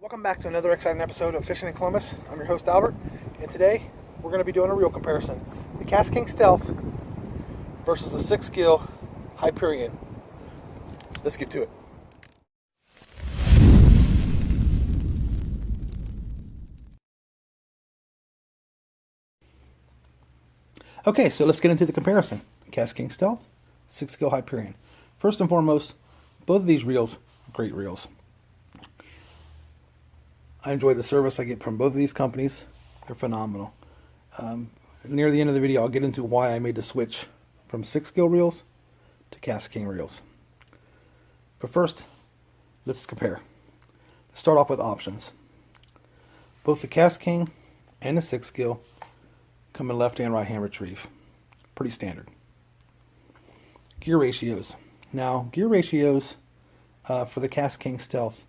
Welcome back to another exciting episode of Fishing in Columbus. I'm your host Albert, and today we're going to be doing a reel comparison. The KastKing Stealth versus the SixGill Hyperion. Let's get to it. Okay, so let's get into the comparison. KastKing Stealth, SixGill Hyperion. First and foremost, both of these reels, great reels. I enjoy the service I get from both of these companies. They're phenomenal. Near the end of the video, I'll get into why I made the switch from SixGill reels to KastKing reels. But first, let's compare. Let's start off with options. Both the KastKing and the SixGill come in left and right hand retrieve. Pretty standard. Gear ratios. Now, gear ratios for the KastKing Stealth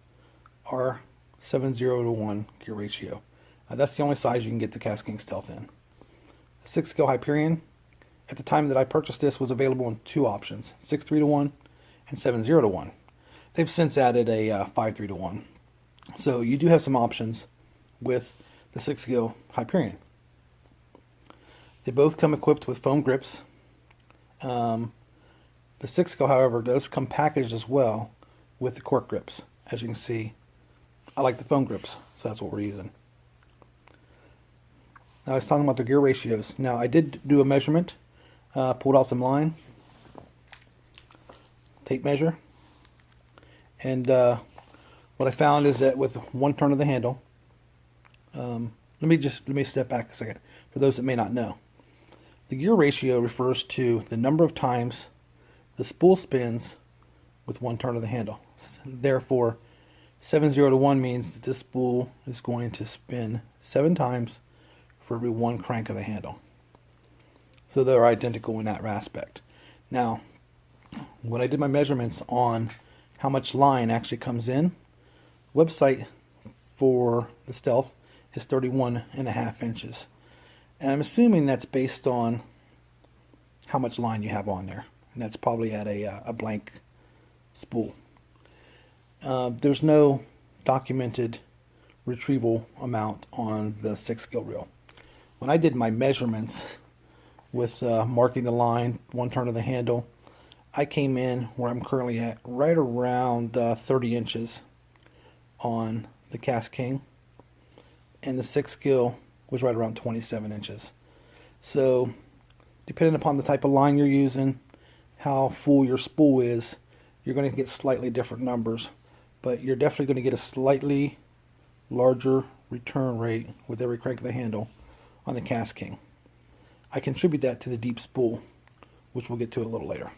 are 7:0 to 1 gear ratio. That's the only size you can get the KastKing Stealth in. The SixGill Hyperion, at the time that I purchased this, was available in two options, 6:3 to 1 and 7:0 to 1. They've since added a 5:3 to 1. So you do have some options with the SixGill Hyperion. They both come equipped with foam grips. The SixGill, however, does come packaged as well with the cork grips. As you can see, I like the foam grips, so that's what we're using. Now I was talking about the gear ratios. Now I did do a measurement, pulled out some line, tape measure, and what I found is that with one turn of the handle, let me step back a second for those that may not know. The gear ratio refers to the number of times the spool spins with one turn of the handle. Therefore, 7:0 to 1 means that this spool is going to spin 7 times for every one crank of the handle. So they're identical in that aspect. Now, when I did my measurements on how much line actually comes in, the website for the Stealth is 31.5 inches. And I'm assuming that's based on how much line you have on there. And that's probably at a blank spool. There's no documented retrieval amount on the SixGill reel. When I did my measurements with marking the line, one turn of the handle, I came in where I'm currently at, right around 30 inches on the KastKing, and the SixGill was right around 27 inches. So, depending upon the type of line you're using, how full your spool is, you're going to get slightly different numbers. But you're definitely going to get a slightly larger return rate with every crank of the handle on the KastKing. I contribute that to the deep spool, which we'll get to a little later.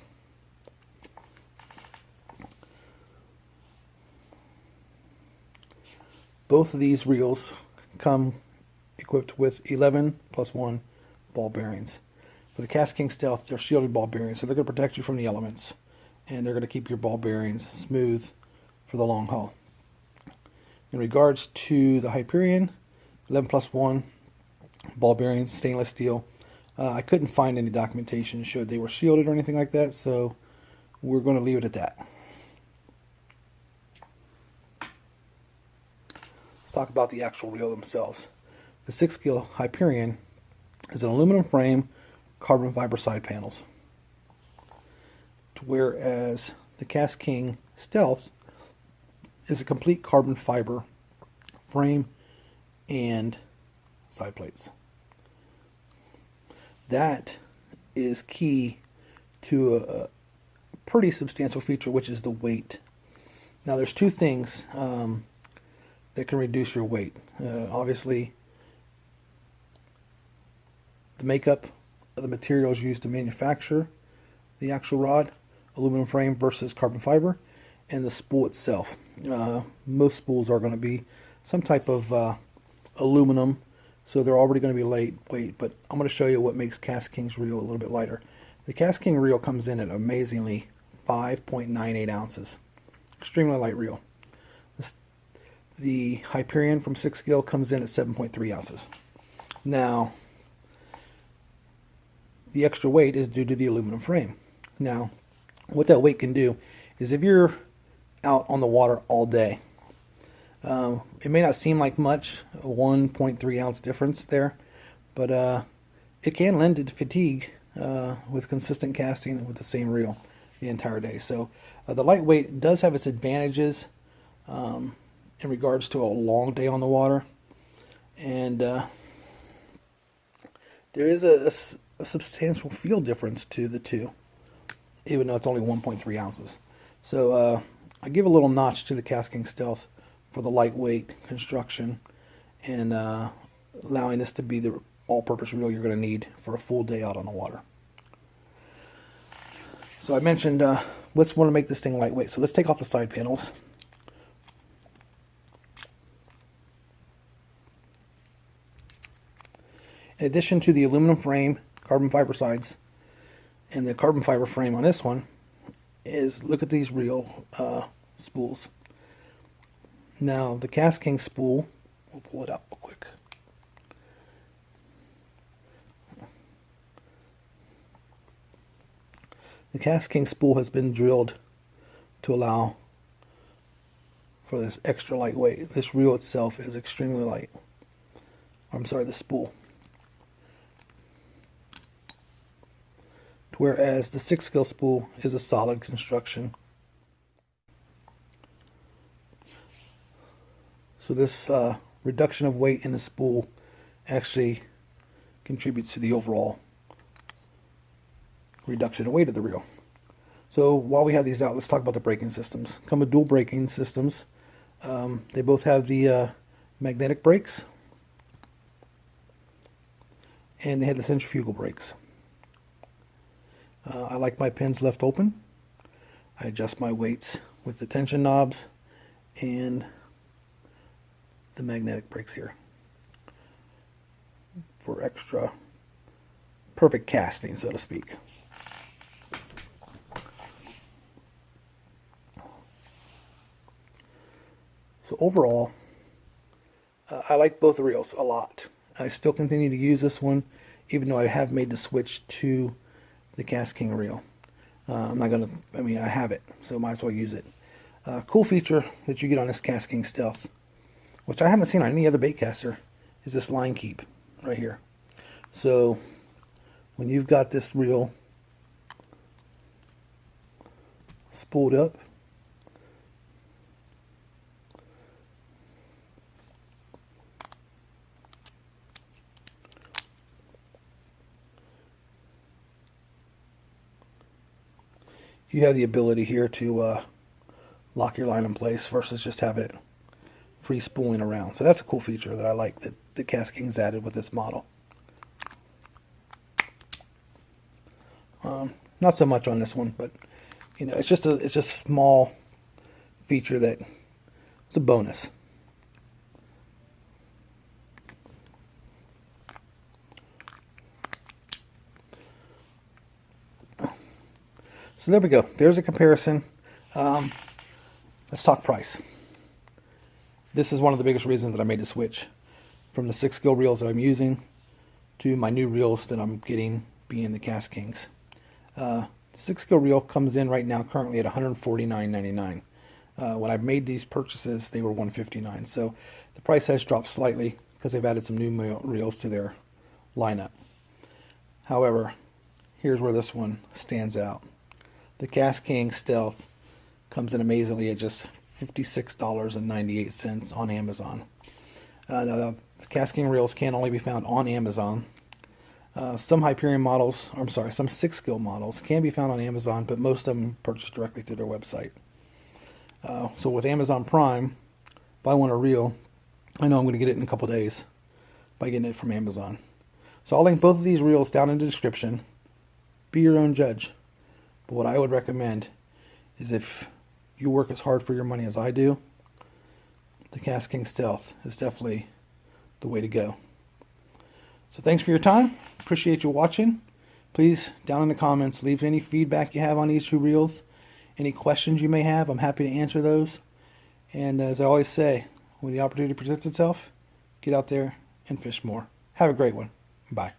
Both of these reels come equipped with 11+1 ball bearings. For the KastKing Stealth, they're shielded ball bearings, so they're going to protect you from the elements, and they're going to keep your ball bearings smooth for the long haul. In regards to the Hyperion, 11+1 ball bearings, stainless steel. I couldn't find any documentation that showed they were shielded or anything like that, so we're going to leave it at that. Let's talk about the actual reel themselves. The SixGill Hyperion is an aluminum frame, carbon fiber side panels, whereas the KastKing Stealth is a complete carbon fiber frame and side plates. That is key to a pretty substantial feature, which is the weight. Now there's two things that can reduce your weight. Obviously, the makeup of the materials used to manufacture the actual rod, aluminum frame versus carbon fiber, and the spool itself. Most spools are going to be some type of aluminum, so they're already going to be lightweight, but I'm going to show you what makes KastKing's reel a little bit lighter. The KastKing reel comes in at amazingly 5.98 ounces. Extremely light reel. The Hyperion from SixGill comes in at 7.3 ounces. Now, the extra weight is due to the aluminum frame. Now, what that weight can do is if you're out on the water all day, It may not seem like much, a 1.3 ounce difference there, but it can lend to fatigue with consistent casting with the same reel the entire day. So the lightweight does have its advantages in regards to a long day on the water, and there is a substantial feel difference to the two, even though it's only 1.3 ounces. So I give a little notch to the KastKing Stealth for the lightweight construction and allowing this to be the all-purpose reel you're going to need for a full day out on the water. So I mentioned let's want to make this thing lightweight. So let's take off the side panels. In addition to the aluminum frame, carbon fiber sides, and the carbon fiber frame on this one, is look at these reel spools. Now the KastKing spool, we'll pull it out real quick. The KastKing spool has been drilled to allow for this extra lightweight. This reel itself is extremely light. I'm sorry, the spool. Whereas the SixGill spool is a solid construction. So this reduction of weight in the spool actually contributes to the overall reduction of weight of the reel. So while we have these out, let's talk about the braking systems. Come with dual braking systems. They both have the magnetic brakes, and they have the centrifugal brakes. I like my pins left open. I adjust my weights with the tension knobs and the magnetic brakes here for extra perfect casting, so to speak. So overall, I like both the reels a lot. I still continue to use this one, even though I have made the switch to the KastKing reel. I'm not gonna, I mean, I have it, so might as well use it. Cool feature that you get on this KastKing Stealth, which I haven't seen on any other baitcaster, is this line keep right here. So when you've got this reel spooled up, you have the ability here to lock your line in place versus just having it free spooling around. So that's a cool feature that I like that the KastKing's added with this model. Not so much on this one, but you know, it's just a small feature that it's a bonus. So there we go. There's a comparison. Let's talk price. This is one of the biggest reasons that I made the switch from the SixGill reels that I'm using to my new reels that I'm getting, being the KastKings. SixGill reel comes in right now currently at $149.99. When I made these purchases, they were $159. So the price has dropped slightly because they've added some new reels to their lineup. However, here's where this one stands out. The KastKing Stealth comes in amazingly at just $56.98 on Amazon. Now, the KastKing reels can only be found on Amazon. Some Hyperion models, or I'm sorry, some SixGill models can be found on Amazon, but most of them purchased directly through their website. So with Amazon Prime, if I want a reel, I know I'm going to get it in a couple days by getting it from Amazon. So I'll link both of these reels down in the description. Be your own judge. But what I would recommend is if you work as hard for your money as I do, the KastKing Stealth is definitely the way to go. So thanks for your time. Appreciate you watching. Please, down in the comments, leave any feedback you have on these two reels. Any questions you may have, I'm happy to answer those. And as I always say, when the opportunity presents itself, get out there and fish more. Have a great one. Bye.